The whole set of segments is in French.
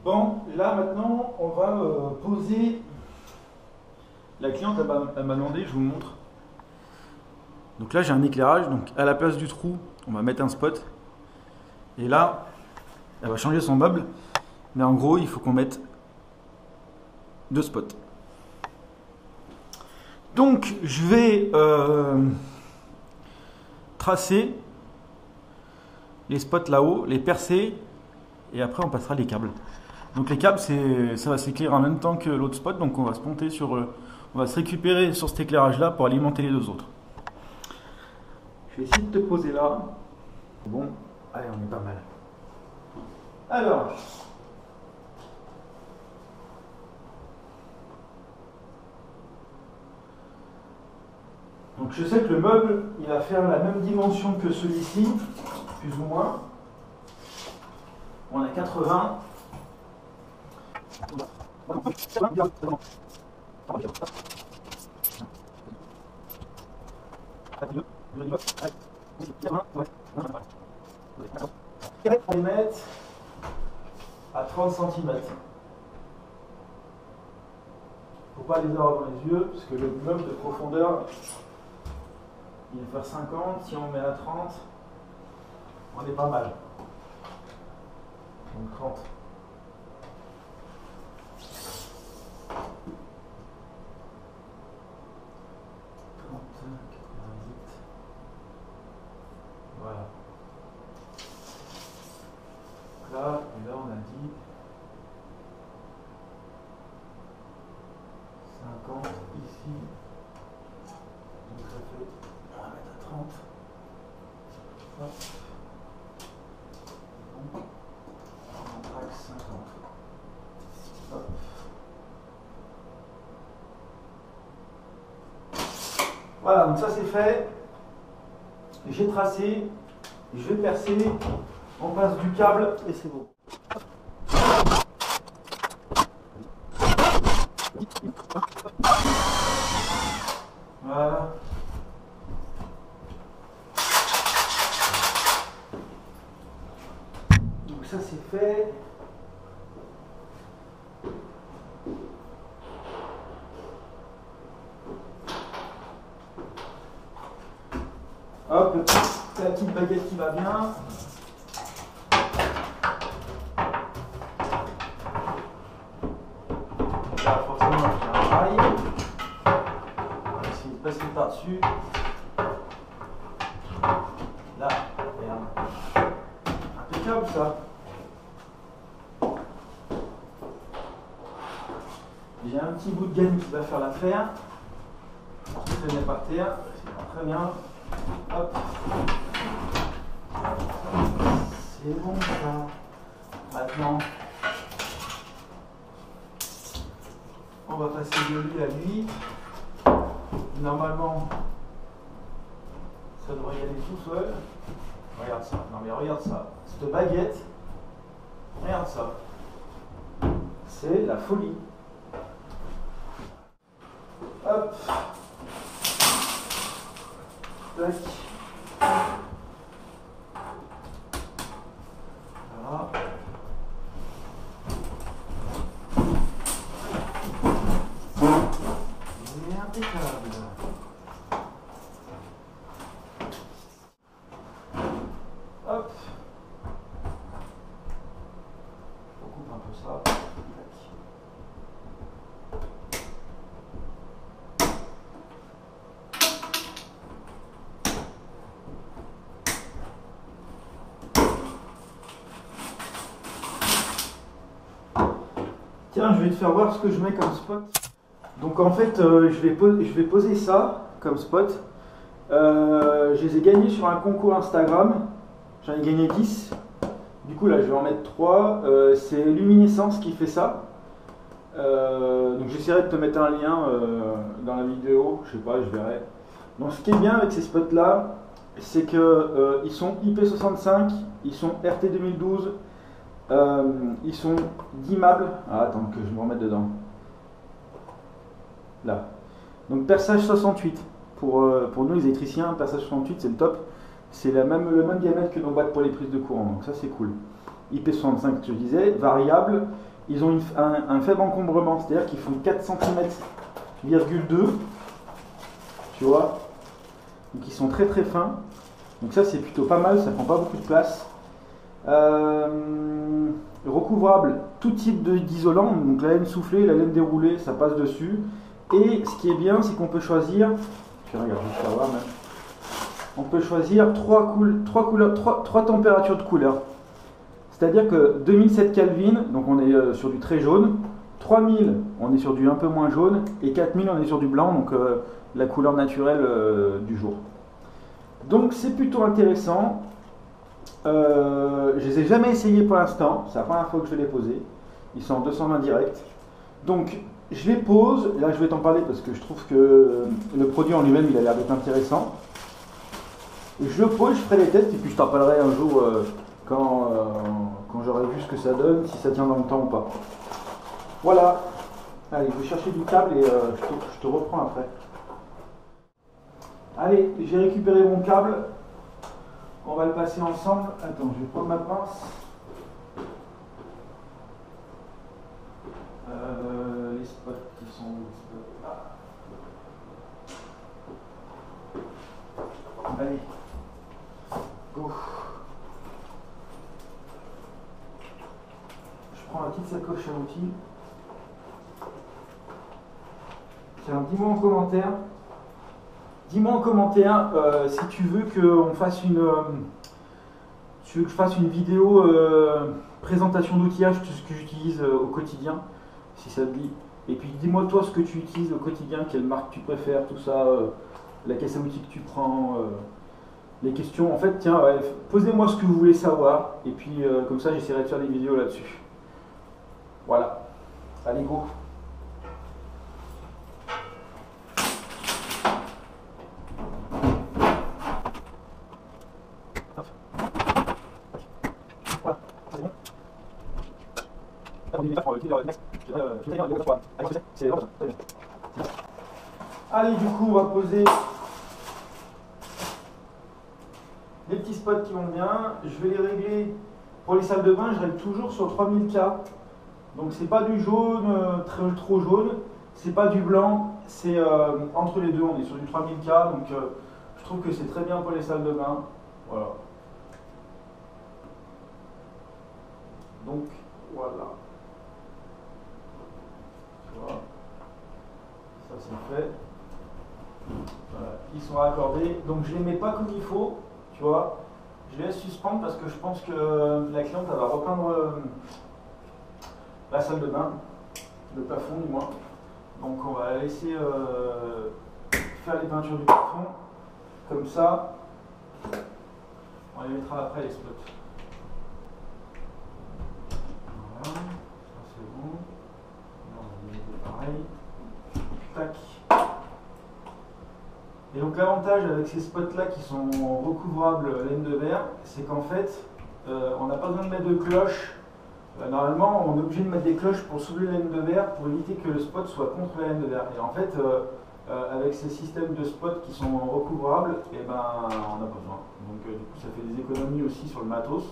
Bon, là maintenant, on va poser. La cliente, elle m'a demandé, je vous montre. Donc là, j'ai un éclairage. Donc à la place du trou, on va mettre un spot. Et là, elle va changer son meuble. Mais en gros, il faut qu'on mette deux spots. Donc, je vais tracer les spots là-haut, les percer. Et après, on passera les câbles. Donc les câbles, ça va s'éclairer en même temps que l'autre spot, donc on va se monter sur, on va se récupérer sur cet éclairage-là pour alimenter les deux autres. Je vais essayer de te poser là. Bon, allez, on est pas mal. Alors, donc je sais que le meuble, il va faire la même dimension que celui-ci, plus ou moins. On a 80. On les met à 30 cm. Faut pas les avoir dans les yeux, parce que le meuble de profondeur, il va faire 50. Si on met à 30, on est pas mal. Donc 30. Voilà. Là, et là on a dit 50 ici. Donc ça fait, on va mettre à 30. Hop. Bon. On traque 50. Hop. Voilà, donc ça c'est fait. J'ai tracé, je vais percer, on passe du câble et c'est bon. Voilà. Donc ça c'est fait. Hop, la petite baguette qui va bien. Là, forcément, j'ai un rail. On va essayer de passer par-dessus. Là, regarde. Impeccable ça. J'ai un petit bout de gaine qui va faire l'affaire. Je le mets par terre, c'est très bien. Hop. C'est bon ça. Maintenant, on va passer de lui à lui. Normalement, ça devrait y aller tout seul. Regarde ça. Non mais regarde ça. Cette baguette, regarde ça. C'est la folie. Hop. Tac. Voilà. C'est impeccable. Hop. On coupe un peu ça. Tac. Tiens, je vais te faire voir ce que je mets comme spot. Donc en fait, je vais poser ça comme spot. Je les ai gagnés sur un concours Instagram. J'en ai gagné 10. Du coup là, je vais en mettre 3. C'est Luminescence qui fait ça. Donc j'essaierai de te mettre un lien dans la vidéo. Je sais pas, je verrai. Donc ce qui est bien avec ces spots là, c'est que ils sont IP65, ils sont RT 2012. Ils sont dimmables. Ah, attends que je me remette dedans. Là. Donc perçage 68. Pour nous les électriciens, perçage 68 c'est le top. C'est le même diamètre que nos boîtes pour les prises de courant. Donc ça c'est cool. IP65 que je disais, variable. Ils ont un faible encombrement, c'est-à-dire qu'ils font 4 cm,2 tu vois, donc ils sont très très fins, donc ça c'est plutôt pas mal, ça prend pas beaucoup de place. Recouvrable, tout type d'isolant, donc la laine soufflée, la laine déroulée, ça passe dessus. Et ce qui est bien, c'est qu'on peut choisir, je vais voir même. On peut choisir 3 températures de couleur. C'est-à-dire que 2007 Kelvin, donc on est sur du très jaune, 3000 on est sur du un peu moins jaune, et 4000 on est sur du blanc, donc la couleur naturelle du jour. Donc c'est plutôt intéressant. Je les ai jamais essayés pour l'instant, c'est la première fois que je vais les poser. Ils sont en 220 direct. Donc je les pose, là je vais t'en parler parce que je trouve que le produit en lui-même il a l'air d'être intéressant. Je le pose, je ferai les tests et puis je t'en parlerai un jour quand j'aurai vu ce que ça donne, si ça tient dans le temps ou pas. Voilà. Allez, je vais chercher du câble et je te reprends après. Allez, j'ai récupéré mon câble. On va le passer ensemble. Attends, je vais prendre ma pince. Les spots qui sont là. Allez. Go. Je prends la petite sacoche à outils. Tiens, dis-moi en commentaire. Dis-moi en commentaire si tu veux qu'on fasse une, tu veux que je fasse une vidéo présentation d'outillage, tout ce que j'utilise au quotidien, si ça te dit. Et puis dis-moi toi ce que tu utilises au quotidien, quelle marque tu préfères, tout ça, la caisse à outils que tu prends, les questions. En fait, tiens, ouais, posez-moi ce que vous voulez savoir, et puis comme ça j'essaierai de faire des vidéos là-dessus. Voilà. Allez, go. Allez, du coup, on va poser les petits spots qui vont bien. Je vais les régler pour les salles de bain. Je règle toujours sur 3000K. Donc, c'est pas du jaune, trop jaune. C'est pas du blanc. C'est entre les deux. On est sur du 3000K. Donc, je trouve que c'est très bien pour les salles de bain. Voilà. Donc, voilà. Ça c'est fait. Voilà. Ils sont raccordés. Donc je les mets pas comme il faut, tu vois. Je les laisse suspendre parce que je pense que la cliente elle va repeindre la salle de bain, le plafond du moins. Donc on va laisser faire les peintures du plafond. Comme ça, on les mettra après les spots. Voilà, ça c'est bon. Pareil. Tac. Et donc l'avantage avec ces spots là qui sont recouvrables laine de verre, c'est qu'en fait on n'a pas besoin de mettre de cloche. Normalement on est obligé de mettre des cloches pour soulever la laine de verre pour éviter que le spot soit contre la laine de verre. Et en fait avec ces systèmes de spots qui sont recouvrables, et ben on n'a pas besoin. Donc du coup ça fait des économies aussi sur le matos.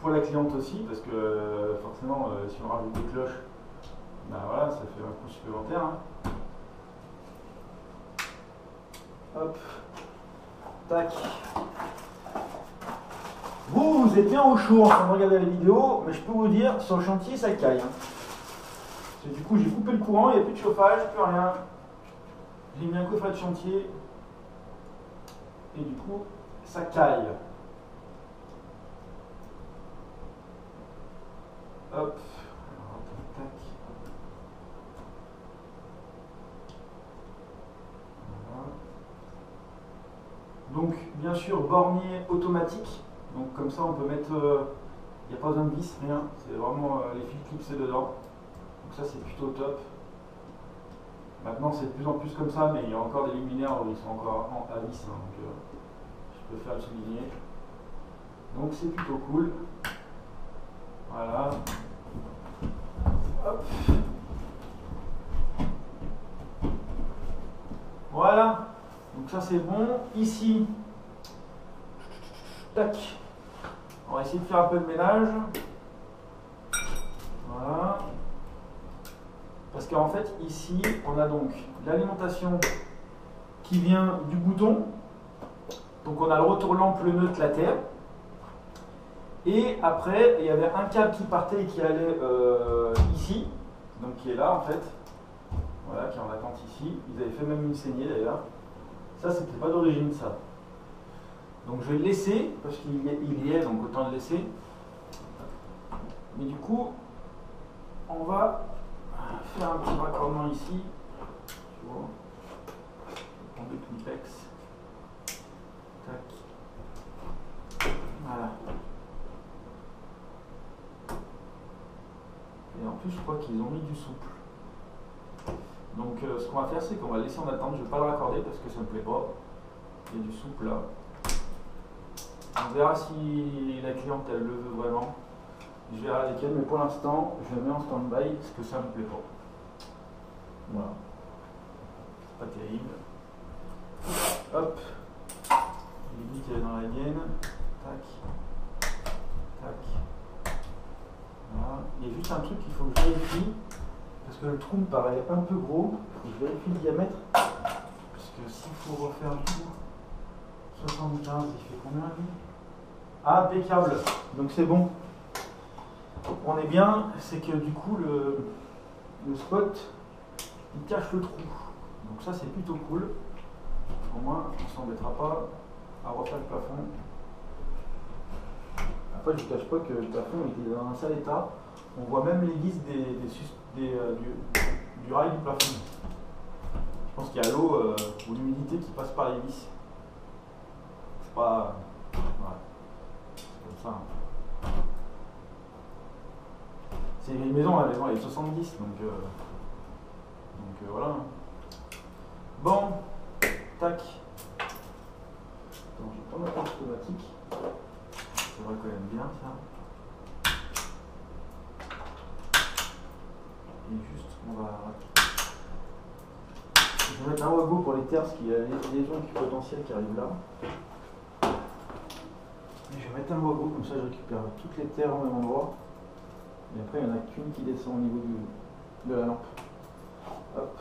Pour la cliente aussi, parce que forcément si on rajoute des cloches, ben voilà, ça fait un coût supplémentaire. Hein. Hop. Tac. Vous êtes bien au chaud en train de regarder la vidéo, mais je peux vous dire, sur le chantier, ça caille. Hein. Du coup, j'ai coupé le courant, il n'y a plus de chauffage, plus rien. J'ai mis un coffret de chantier. Et du coup, ça caille. Hop. Tac. Donc, bien sûr, bornier automatique. Donc, comme ça, on peut mettre. Il n'y a pas besoin de vis, rien. C'est vraiment les fils clipsés dedans. Donc, ça, c'est plutôt top. Maintenant, c'est de plus en plus comme ça, mais il y a encore des luminaires où ils sont encore à vis. Hein, donc, je peux faire le souligner. Donc, c'est plutôt cool. Voilà. Hop. Voilà. Donc ça c'est bon. Ici, tac. On va essayer de faire un peu de ménage. qu'en fait, ici, on a donc l'alimentation qui vient du bouton. Donc on a le rotor lampe, le neutre, la terre. Et après, il y avait un câble qui partait et qui allait ici, donc qui est là en fait. Voilà, qui est en attente ici. Ils avaient fait même une saignée d'ailleurs. Ça, c'était pas d'origine ça. Donc je vais le laisser, parce qu'il y est, donc autant le laisser. Mais du coup, on va faire un petit raccordement ici. Tu vois, on prend le complexe. Tac. Voilà. Et en plus, je crois qu'ils ont mis du souple. Donc ce qu'on va faire, c'est qu'on va le laisser en attente. Je ne vais pas le raccorder parce que ça ne me plaît pas. Il y a du souple là. On verra si la cliente elle le veut vraiment. Je verrai avec elle, mais pour l'instant, je le mets en stand-by parce que ça ne me plaît pas. Voilà. C'est pas terrible. Hop. Il dit qu'elle est dans la gaine. Tac. Tac. Voilà. Il y a juste un truc qu'il faut que je vérifie. Parce que le trou me paraît un peu gros. Il faut que je vérifie le diamètre. Parce que s'il faut refaire tout, 75, il fait combien lui? Ah, impeccable. Donc c'est bon. On est bien. C'est que du coup, le spot, il cache le trou. Donc ça, c'est plutôt cool. Au moins, on ne s'embêtera pas à refaire le plafond. Après, je ne cache pas que le plafond était dans un sale état. On voit même les vis du rail du plafond. Je pense qu'il y a l'eau ou l'humidité qui passe par les vis. C'est pas. Voilà. C'est comme ça. C'est une maison, la maison elle est 70, donc voilà. Bon, tac. Attends, je vais prendre la porte automatique. Ça va quand même bien ça. Et juste, on va. Je vais mettre un wago pour les terres, parce qu'il y a des gens potentiels qui arrivent là. Et je vais mettre un wago, comme ça je récupère toutes les terres au même endroit. Et après, il n'y en a qu'une qui descend au niveau de la lampe. Hop.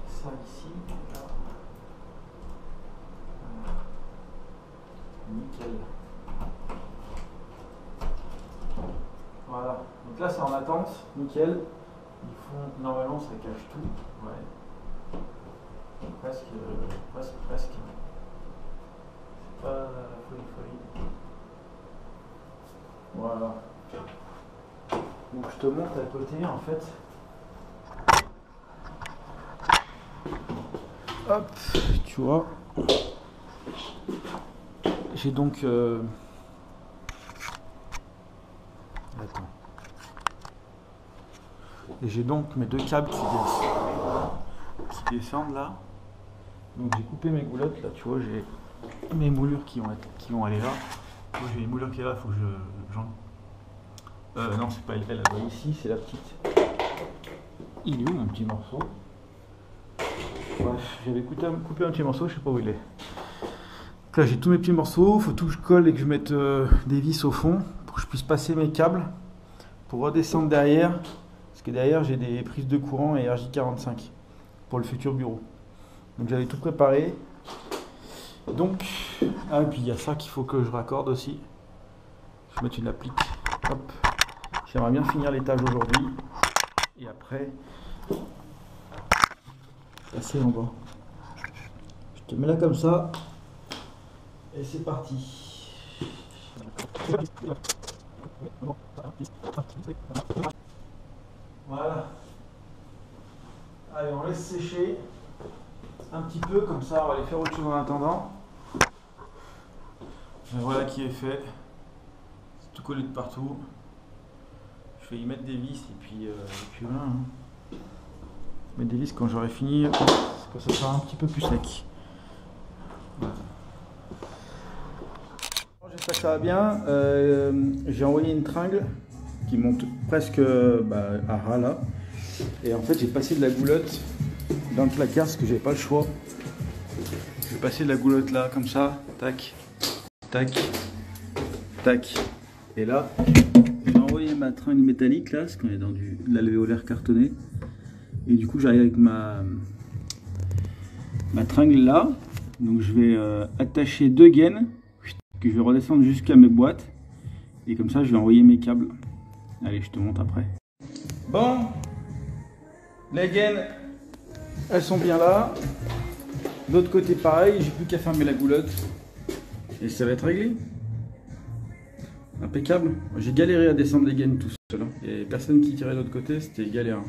Ça ici, là. Nickel. Voilà, donc là c'est en attente, nickel. Ils font, normalement ça cache tout, ouais. Presque. C'est pas la folie. Voilà. Donc je te montre à côté en fait. Hop, tu vois. J'ai donc... Attends. Et j'ai donc mes deux câbles qui descendent là. Donc j'ai coupé mes goulottes là, tu vois, j'ai mes moulures qui vont aller là. J'ai une moulure qui est là, il faut que non, c'est pas elle, elle va ici, c'est la petite. Il est où mon petit morceau? Bref, j'avais coupé un petit morceau, je sais pas où il est. Donc là j'ai tous mes petits morceaux, il faut tout que je colle et que je mette des vis au fond pour que je puisse passer mes câbles pour redescendre derrière. Parce que derrière j'ai des prises de courant et RJ45 pour le futur bureau. Donc j'avais tout préparé. Donc, ah et puis il y a ça qu'il faut que je raccorde aussi. Je vais mettre une applique. Hop. J'aimerais bien finir l'étage aujourd'hui. Et après, passer en bas. Je te mets là comme ça. Et c'est parti. Voilà. Allez, on laisse sécher un petit peu, comme ça on va aller faire autre chose en attendant. Et voilà qui est fait. C'est tout collé de partout. Je vais y mettre des vis et puis voilà. Hein. Mettre des vis quand j'aurai fini, quand ça sera un petit peu plus sec. Voilà. J'espère que ça va bien. J'ai envoyé une tringle qui monte presque à ras là. Et en fait j'ai passé de la goulotte dans le placard parce que j'avais pas le choix. Je vais passer de la goulotte là comme ça, tac, tac, tac. Et là, j'ai envoyé ma tringle métallique là, parce qu'on est dans de l'alvéolaire cartonné. Et du coup j'arrive avec ma tringle là. Donc je vais attacher 2 gaines que je vais redescendre jusqu'à mes boîtes. Et comme ça je vais envoyer mes câbles. Allez, je te montre après. Bon, les gaines, elles sont bien là. De l'autre côté pareil, j'ai plus qu'à fermer la goulotte. Et ça va être réglé. Impeccable. J'ai galéré à descendre les gaines tout seul. Il n'y avait personne qui tirait de l'autre côté, c'était galère.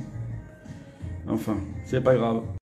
Enfin, c'est pas grave.